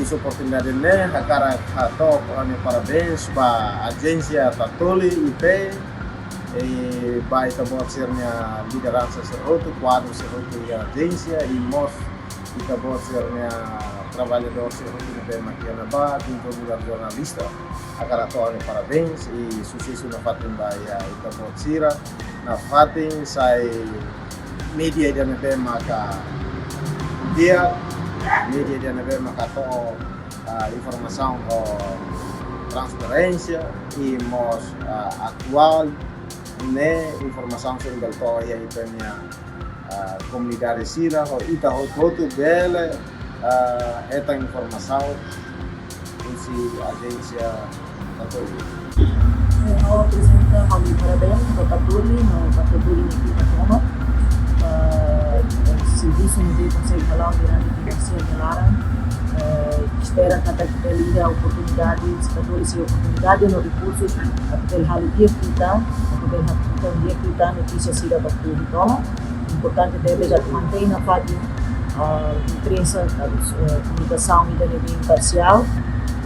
essa oportunidade né, agora top, parabéns para a agência Tatoli IP e vai também ser minha liderança serroto, quadro serroto e agência e mostra que também ser minha trabalhador serroto de bem maquiana em todo lugar jornalista. Agora parabéns e sucesso na Fatim Bahia e também Sira na Fatim sai media de bem maka dia media de bem maka informação transparência e mos atual né informação sobre o que é a comunidade Sira ou ita outro bela esta informação esse agência Tatoli. Nós apresentamos parabéns para Tatoli, no Tatoli aqui na Toma. O serviço no Conselho Falar durante a Conselho de Lara espera que ele a oportunidade, se Tatoli se oportunidade nos recursos, a poder dia cuidar, a poder dia cuidar notícias Sira para o Toma. Importante deve já manter na FATI a imprensa, a comunicação e imparcial.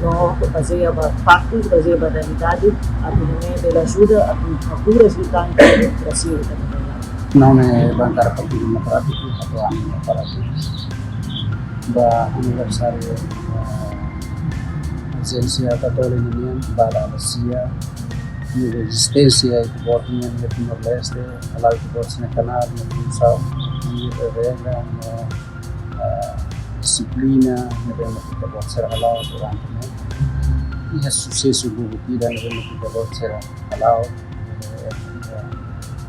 Não fazer factos, fazer a realidade, a também pela ajuda a cultura escrita em democracia também. Não é bancar Partido Democrático, atualmente para o aniversário da agência Católica para a CIA, a resistência e o voto no Timor-Leste, a lá que voto no canal, na função, na regra, na disciplina, na democracia voto será lá durante e o sucesso do Bukida na democracia voto será lá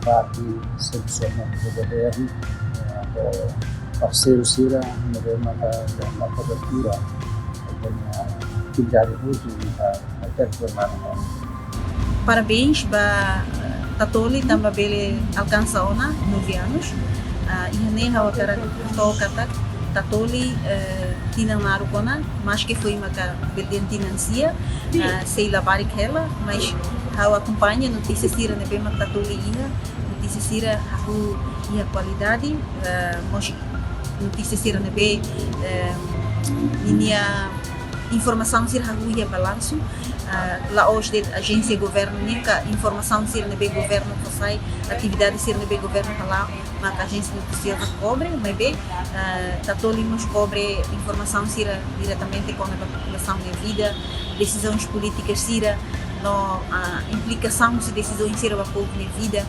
parte serviço do governo, parceiro Sira na cobertura da atividade útil até formar. Parabéns para Tatoli, também ele alcança 9 anos. E nem a outra toca Tatoli tinha marocona, mas que foi uma beldentinância, sei lavar aquela, mas a acompanha notícia Sira na bem Tatoli notícia Sira a qualidade, mas notícia Sira na bem minha informação Sira a balanço. Lá hoje a agência governo nica informação Sira na bem governo sai atividade Sira na bem governo lá mas a agência noticiosa cobre mas bem Tatoli nos cobre informação Sira diretamente com a população da vida decisões políticas Sira a implicação de decisões Sira para o povo na vida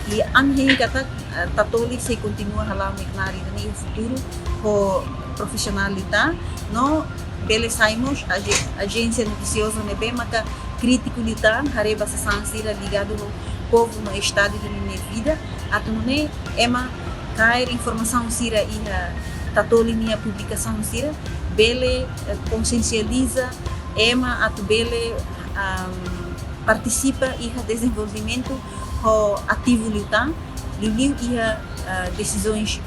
e antes que Tatoli se continua a lá no futuro com profissionalidade não bele saímos a agência noticiosa na bem mas crítico de tan hareba se sansira ligado ao povo no estado de minha vida atunne ema cair informação Sira e Tatoli minha publicação Sira bele consciencializa ema atu bele participa e desenvolvimento ativo lutar e decisões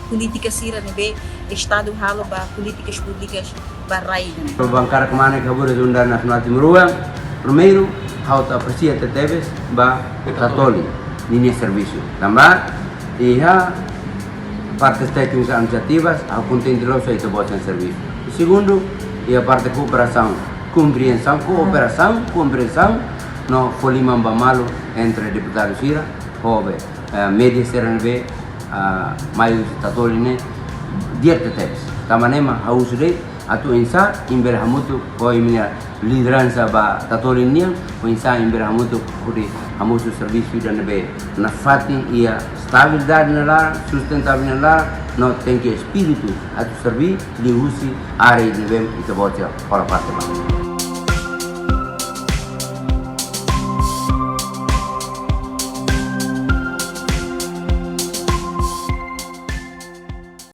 políticas Sira na bem estado halo ba políticas públicas barai. Bancar kemana kabur Zunda Nasional Timur primeiro hauta aprecia teteves ba Tatoli linha serviço também e a partes técnicas administrativas a contendilosa e boa em serviço. O segundo e a parte cooperação, compreensão no folimam bamalo entre deputados Sira hove média seranbe mais Tatoli ne dia teteves tamanema hausre atu insa imberhamutu ko imina liderança ba Tatoli niang ko insa imberhamutu kuri hamusu serviço da nebe na fatin ia estabilidade na lar sustentabilidade na lar no tem que espírito atu servir li usi are nebe ita botia para parte